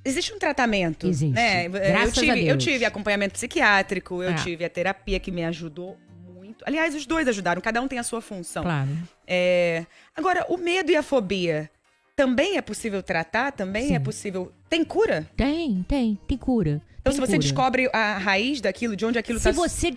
existe um tratamento. Existe. Né? Graças a Eu Deus. tive acompanhamento psiquiátrico, eu É. tive a terapia que me ajudou muito. Aliás, os dois ajudaram, cada um tem a sua função. Claro. Agora, o medo e a fobia também é possível tratar? Também é possível. Tem cura? Tem cura. Então, Tem se você cura. descobre a raiz daquilo, de onde aquilo Se está. você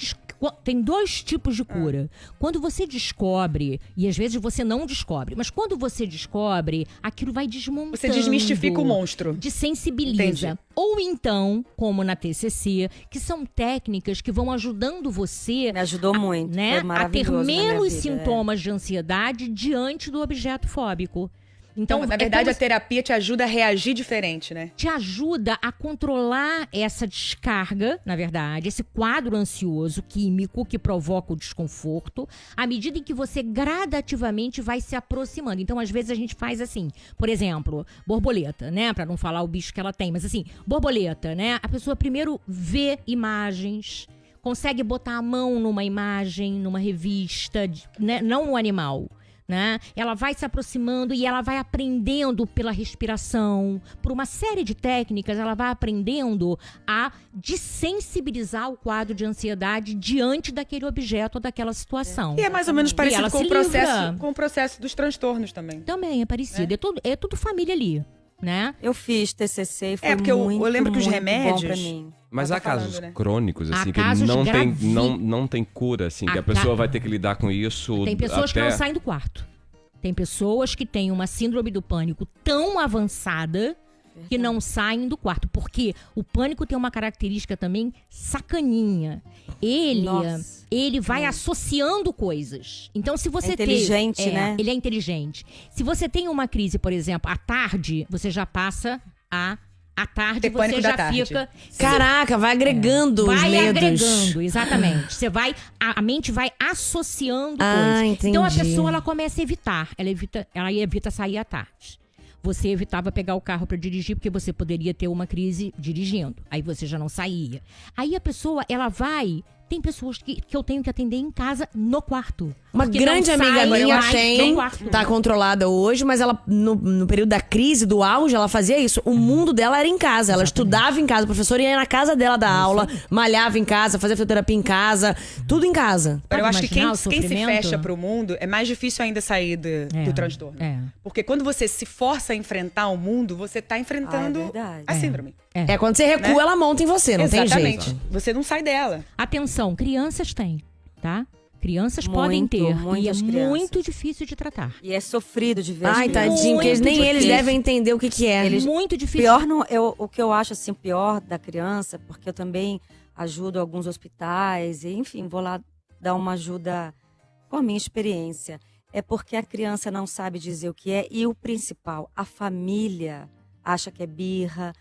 Tem 2 tipos de cura. Quando você descobre, e às vezes você não descobre, mas quando você descobre, aquilo vai desmontando. Você desmistifica o monstro. Desensibiliza. Entendi. Ou então, como na TCC, que são técnicas que vão ajudando você Me ajudou muito, né, foi a ter maravilhoso na minha menos vida, sintomas de ansiedade diante do objeto fóbico. Então, na é verdade, como a terapia te ajuda a reagir diferente, né? te ajuda a controlar essa descarga, na verdade, esse quadro ansioso químico que provoca o desconforto, à medida em que você gradativamente vai se aproximando. Então, às vezes a gente faz assim, por exemplo, borboleta, né? Pra não falar o bicho que ela tem, mas assim, borboleta, né? A pessoa primeiro vê imagens, consegue botar a mão numa imagem, numa revista, né? Não no animal. Né? Ela vai se aproximando e ela vai aprendendo pela respiração, por uma série de técnicas, ela vai aprendendo a desensibilizar o quadro de ansiedade diante daquele objeto ou daquela situação. E é mais ou menos E parecido ela com se o processo dos transtornos também. Também é parecido, é tudo família ali, né? Eu fiz TCC e foi Porque eu muito, lembro que os muito remédios- bom pra mim. Mas Ela há tá falando, casos né? crônicos, assim, Há que casos não tem cura, assim, que Há a pessoa vai ter que lidar com isso Tem pessoas que até... não saem do quarto. Tem pessoas que têm uma síndrome do pânico tão avançada que não saem do quarto. Porque o pânico tem uma característica também sacaninha. Nossa. Ele vai associando coisas. Então, se você tem... inteligente, né? Ele é inteligente. Se você tem uma crise, por exemplo, à tarde, você já passa à tarde, Ter você pânico já da tarde. fica... Caraca, vai agregando os Vai medos. agregando, exatamente. Você vai, a mente vai associando Ah, coisas. entendi. Então a pessoa ela começa a evitar, ela evita sair à tarde. Você evitava pegar o carro para dirigir porque você poderia ter uma crise dirigindo. Aí você já não saía. Aí a pessoa, ela vai... Tem pessoas que eu tenho que atender em casa no quarto. Uma Porque grande não amiga saem minha mais tem, do quarto. tá controlada hoje, mas ela, no período da crise, do auge, ela fazia isso. O mundo dela era em casa. Ela estudava em casa, o professor ia na casa dela dar aula, malhava em casa, fazia fisioterapia em casa, tudo em casa. Eu acho que imaginar o quem se sofrimento? fecha pro mundo é mais difícil ainda sair do transtorno. É. Porque quando você se força a enfrentar o mundo, você tá enfrentando verdade. a síndrome. É, quando você recua, Né? ela monta em você, não tem Exatamente. jeito. Você não sai dela. Atenção, crianças têm, tá? Crianças Muito, podem ter. E é muitas crianças. muito difícil de tratar. E é sofrido de ver. Ai, as crianças. tadinho, porque nem Muito eles difícil. devem entender o que é. Muito difícil. Pior o que eu acho assim pior da criança, porque eu também ajudo alguns hospitais, e, enfim, vou lá dar uma ajuda com a minha experiência. É porque a criança não sabe dizer o que é e o principal, a família acha que é birra.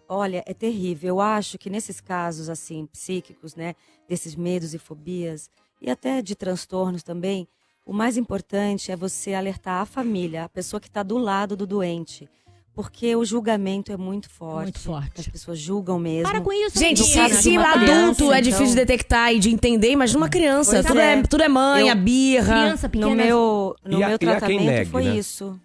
Olha, é terrível. Eu acho que nesses casos assim psíquicos, né, desses medos e fobias e até de transtornos também, o mais importante é você alertar a família, a pessoa que está do lado do doente. Porque o julgamento é muito forte. Muito forte. As pessoas julgam mesmo. Para com isso, Gente, menina. se uma adulto criança, é difícil de então- detectar e de entender, imagina uma criança. Pois Tudo é. tudo é mãe, Eu- a birra. Criança pequena. No meu E há quem tratamento negue, foi né? isso.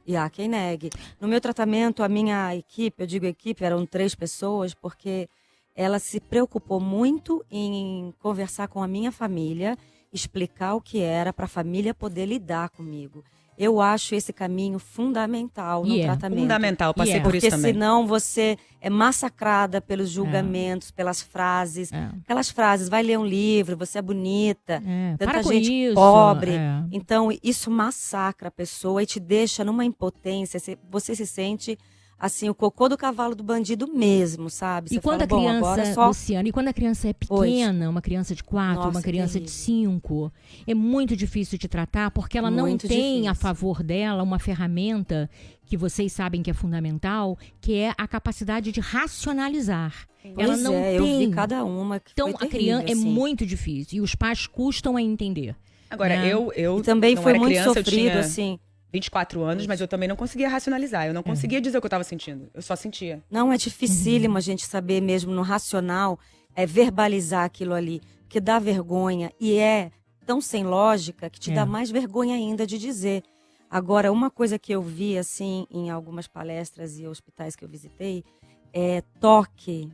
E há quem negue. No meu tratamento, a minha equipe, eu digo equipe, eram 3 pessoas, porque ela se preocupou muito em conversar com a minha família, explicar o que era para a família poder lidar comigo. Eu acho esse caminho fundamental no E é. tratamento. Fundamental, passei E é. por isso Porque também. senão você é massacrada pelos julgamentos, pelas frases. É. Aquelas frases, vai ler um livro, você é bonita, É, tanta para com gente isso. pobre. É. Então, isso massacra a pessoa e te deixa numa impotência. Você se sente, assim, o cocô do cavalo do bandido mesmo, sabe? E Você quando fala, a bom, criança, agora só... Luciana, e quando a criança é pequena, uma criança de 4, Nossa, uma criança de terrível. 5, é muito difícil de tratar porque ela não Muito tem a difícil. favor dela uma ferramenta que vocês sabem que é fundamental, que é a capacidade de racionalizar. Ela Pois não é, tem. eu vi cada uma que Então, foi a criança terrível, é assim. muito difícil e os pais custam a entender. Agora, né? eu E também não foi era muito criança, eu sofrido, tinha assim. 24 anos, mas eu também não conseguia racionalizar. Eu não conseguia dizer o que eu tava sentindo. Eu só sentia. Não, é dificílimo a gente saber mesmo no racional, verbalizar aquilo ali. Porque dá vergonha e é tão sem lógica que te dá mais vergonha ainda de dizer. Agora, uma coisa que eu vi, assim, em algumas palestras e hospitais que eu visitei, é toque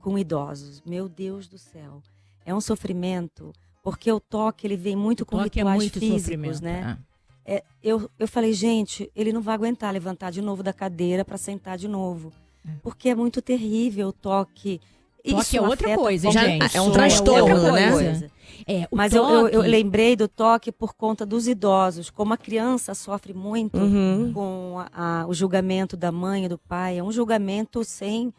com idosos. Meu Deus do céu. É um sofrimento, porque o toque, ele vem muito com Toque é rituais muito físicos, sofrimento, né? Eu falei, gente, ele não vai aguentar levantar de novo da cadeira para sentar de novo. Porque é muito terrível o toque. Toque é outra afeta coisa, qualquer gente. é um pessoa, transtorno, outra né? coisa. É, o Mas toque, eu lembrei do toque por conta dos idosos. Como a criança sofre muito com o julgamento da mãe e do pai. É um julgamento sem...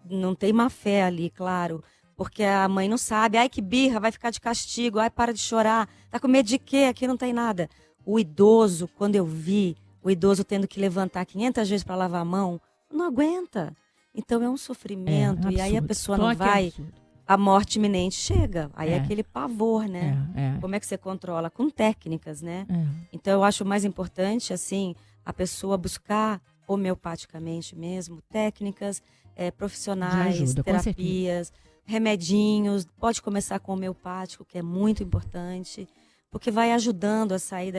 Não tem má fé ali, claro. Porque a mãe não sabe. Ai, que birra, vai ficar de castigo. Ai, para de chorar. Tá com medo de quê? Aqui não tem nada. O idoso, quando eu vi o idoso tendo que levantar 500 vezes para lavar a mão, não aguenta. Então é um sofrimento. E aí a absurdo. pessoa Toque não vai... absurdo. A morte iminente chega. Aí é É. aquele pavor, né? É. Como é que você controla? Com técnicas, né? É. Então eu acho mais importante, assim, a pessoa buscar homeopaticamente mesmo, técnicas profissionais, De ajuda, com terapias, remedinhos. Pode começar com homeopático, que é muito importante, porque vai ajudando a sair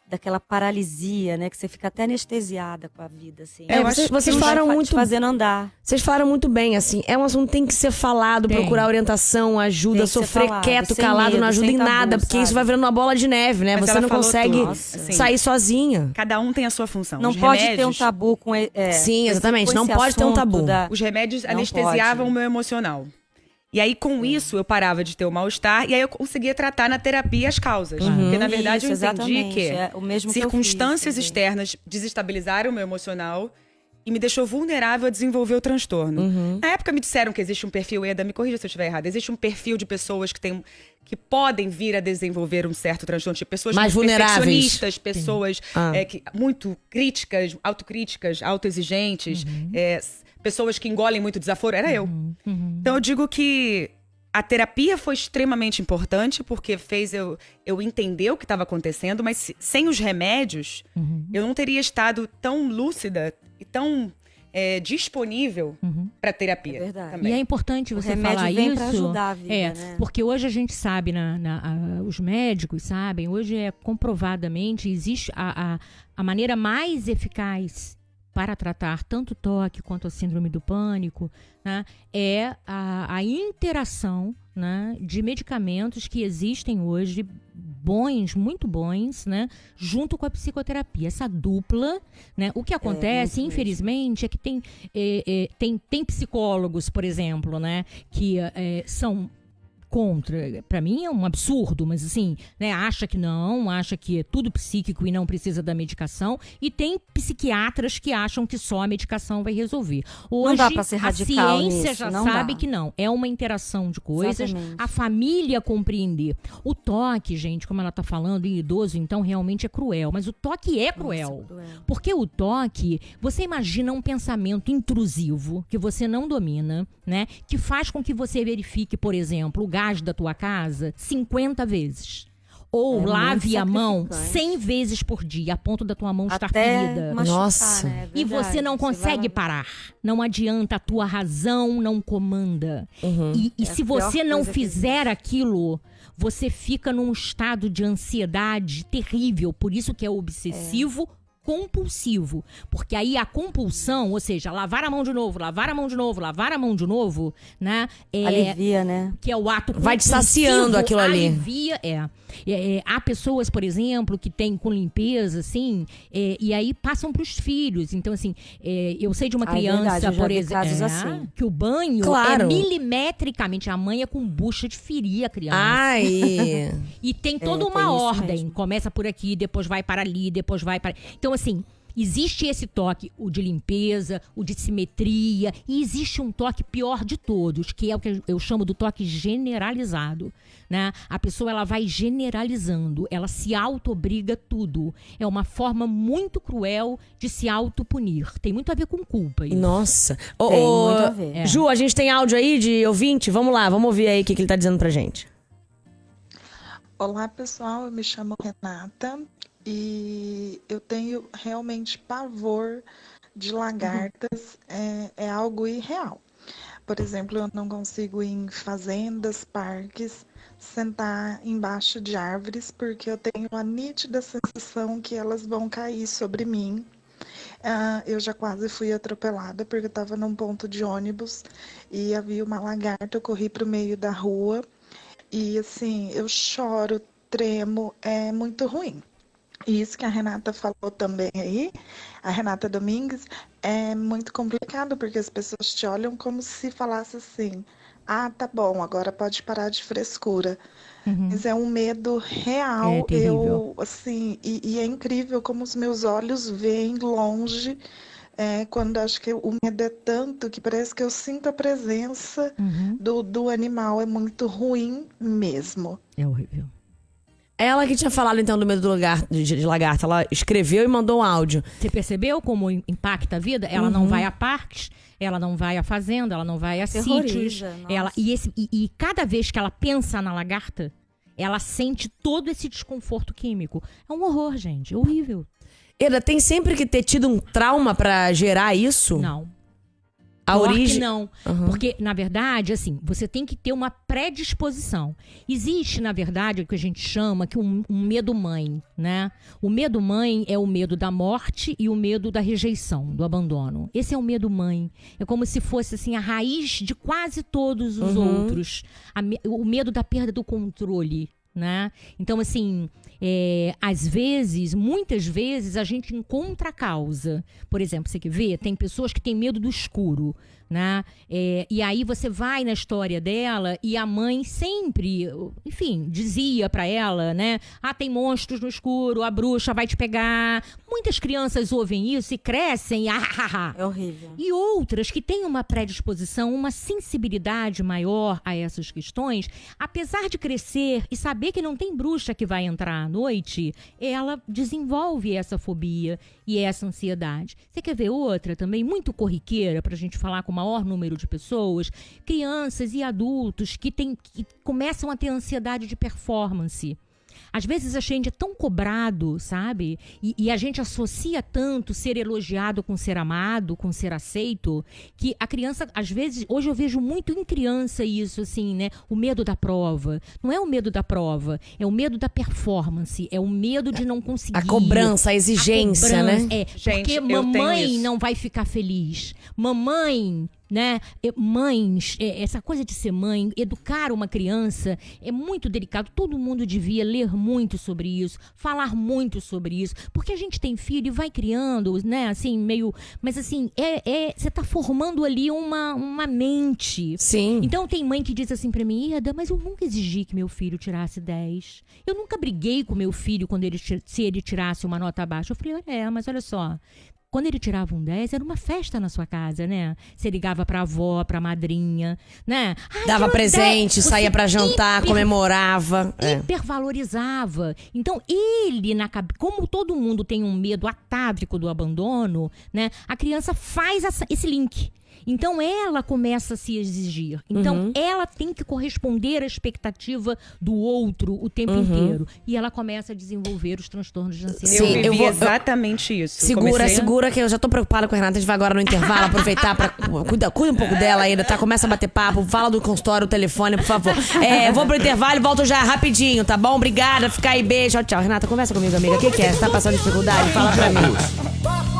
daquela paralisia, né? Que você fica até anestesiada com a vida, assim. É, Eu acho vocês que vai falaram te muito- fazendo andar. Vocês falaram muito bem, assim, é um assunto que tem que ser falado, Tem. procurar orientação, ajuda, Tem que ser sofrer falado, quieto, sem calado, medo, não ajuda sem em tabu, nada, porque isso sabe? vai virando uma bola de neve, né? Mas Você ela não falou consegue tudo. Nossa. Assim, sair sozinha. Cada um tem a sua função. Não Os pode ter um remédios- tabu com Sim, exatamente, com não esse pode ter um assunto tabu. Os remédios Não anestesiavam pode. o meu emocional. E aí, com isso, eu parava de ter o mal-estar e aí eu conseguia tratar na terapia as causas. Porque, na verdade, Isso, eu entendi exatamente. que É o mesmo que eu circunstâncias fiz, externas desestabilizaram o meu emocional e me deixou vulnerável a desenvolver o transtorno. Na época me disseram que existe um perfil, Eda, me corrija se eu estiver errado, existe um perfil de pessoas que podem vir a desenvolver um certo transtorno, tipo pessoas Mais muito vulneráveis. perfeccionistas, pessoas Ah. muito críticas, autocríticas, autoexigentes, pessoas que engolem muito desaforo. Era eu. Então eu digo que a terapia foi extremamente importante porque fez eu entender o que estava acontecendo, mas sem os remédios, eu não teria estado tão lúcida e tão disponível para terapia. É verdade. também. E é importante O você remédio falar vem isso. pra ajudar a vida, né? Porque hoje a gente sabe, os médicos sabem, hoje é comprovadamente, existe a maneira mais eficaz para tratar tanto o toque quanto a síndrome do pânico, né, é a interação, né, de medicamentos que existem hoje, bons, muito bons, né, junto com a psicoterapia. Essa dupla, né, o que acontece, muito infelizmente, é que tem psicólogos, por exemplo, né, que são contra. Para mim é um absurdo, mas assim, né, acha que é tudo psíquico e não precisa da medicação, e tem psiquiatras que acham que só a medicação vai resolver. Hoje dá pra ser radical a ciência nisso, já não sabe dá. que não, é uma interação de coisas, Exatamente. a família compreender. O toque, gente, como ela tá falando em idoso, então realmente é cruel, mas o toque é cruel. cruel. Porque o toque, você imagina um pensamento intrusivo que você não domina, né? Que faz com que você verifique, por exemplo, o gás da tua casa 50 vezes. Ou É lave muito a mão sacrificante. 100 vezes por dia, a ponto da tua mão estar Até ferida. machucar, Nossa. né? É E verdade. você não vai consegue lá- parar. Não adianta, a tua razão não comanda. E É a se pior você não coisa que fizer aquilo, você fica num estado de ansiedade terrível. Por isso que é obsessivo compulsivo. Porque aí a compulsão, ou seja, lavar a mão de novo, lavar a mão de novo, lavar a mão de novo, né? Alivia, né? Que é o ato Vai te compulsivo, saciando aquilo ali. Alivia, há pessoas, por exemplo, que têm com limpeza, assim, e aí passam para os filhos. Então, assim, eu sei de uma Ah, é criança, verdade, eu já por vi exemplo, casos assim. que o banho Claro. é milimetricamente, a mãe é com bucha de ferir a criança. Ai. E tem toda tem uma isso ordem. mesmo. Começa por aqui, depois vai para ali, depois vai para... Então, assim, existe esse toque, o de limpeza, o de simetria, e existe um toque pior de todos, que é o que eu chamo do toque generalizado, né? A pessoa, ela vai generalizando, ela se auto-obriga tudo. É uma forma muito cruel de se autopunir. Tem muito a ver com culpa. Isso. Nossa. Tem muito a ver. Ju, a gente tem áudio aí de ouvinte? Vamos lá, vamos ouvir aí o que ele tá dizendo pra gente. Olá, pessoal. Eu me chamo Renata e eu tenho realmente pavor de lagartas. É algo irreal. Por exemplo, eu não consigo ir em fazendas, parques, sentar embaixo de árvores, porque eu tenho a nítida sensação que elas vão cair sobre mim. Eu já quase fui atropelada, porque eu estava num ponto de ônibus e havia uma lagarta, eu corri para o meio da rua. E assim, eu choro, tremo, é muito ruim. E isso que a Renata falou também aí, a Renata Domingues, é muito complicado, porque as pessoas te olham como se falasse assim, ah, tá bom, agora pode parar de frescura. Mas é um medo real. É terrível. Assim, e é incrível como os meus olhos veem longe. Quando acho que o medo é tanto que parece que eu sinto a presença do animal. É muito ruim mesmo. É horrível. Ela que tinha falado então do medo de lagarta, ela escreveu e mandou um áudio. Você percebeu como impacta a vida? Ela não vai a parques, ela não vai a fazenda, ela não vai a sítios. E cada vez que ela pensa na lagarta, ela sente todo esse desconforto químico. É um horror, gente. É horrível. Eda, tem sempre que ter tido um trauma pra gerar isso? Não. A origem? Não. Porque, na verdade, assim, você tem que ter uma predisposição. Existe, na verdade, o que a gente chama que um medo mãe, né? O medo mãe é o medo da morte e o medo da rejeição, do abandono. Esse é o medo mãe. É como se fosse, assim, a raiz de quase todos os outros. O medo da perda do controle, né? Então, assim, às vezes, muitas vezes, a gente encontra a causa. Por exemplo, você quer ver? Tem pessoas que têm medo do escuro, né? E aí você vai na história dela e a mãe sempre, enfim, dizia pra ela, né? Ah, tem monstros no escuro, a bruxa vai te pegar. Muitas crianças ouvem isso e crescem. É horrível. E outras que têm uma predisposição, uma sensibilidade maior a essas questões, apesar de crescer e saber que não tem bruxa que vai entrar à noite, ela desenvolve essa fobia e essa ansiedade. Você quer ver outra também, muito corriqueira, pra gente falar com o maior número de pessoas? Crianças e adultos que começam a ter ansiedade de performance. Às vezes a gente é tão cobrado, sabe? E a gente associa tanto ser elogiado com ser amado, com ser aceito, que a criança, às vezes, hoje eu vejo muito em criança isso, assim, né? O medo da prova. Não é o medo da prova, é o medo da performance, é o medo de não conseguir. A cobrança, a exigência, né? Gente, porque eu tenho mamãe isso. não vai ficar feliz. Mamãe, né? Mães, essa coisa de ser mãe, educar uma criança é muito delicado. Todo mundo devia ler muito sobre isso, falar muito sobre isso, porque a gente tem filho e vai criando, né? Assim, meio... Mas assim, você tá formando ali uma mente. Sim. Então tem mãe que diz assim pra mim: Eda, mas eu nunca exigi que meu filho tirasse 10. Eu nunca briguei com meu filho se ele tirasse uma nota baixa. Eu falei, mas olha só... Quando ele tirava um 10, era uma festa na sua casa, né? Você ligava pra avó, pra madrinha, né? Dava presente, saía pra jantar, comemorava. Hipervalorizava. Então, ele, como todo mundo tem um medo atávico do abandono, né? A criança faz esse link. Então, ela começa a se exigir. Então, ela tem que corresponder à expectativa do outro o tempo inteiro. E ela começa a desenvolver os transtornos de ansiedade. Eu vivi exatamente isso. Segura que eu já tô preocupada com a Renata. A gente vai agora no intervalo aproveitar pra... Cuida um pouco dela ainda, tá? Começa a bater papo. Fala do consultório, o telefone, por favor. Vou pro intervalo e volto já rapidinho, tá bom? Obrigada, fica aí, beijo. Tchau. Renata, conversa comigo, amiga. O que é? Você tá passando dificuldade? Fala pra mim.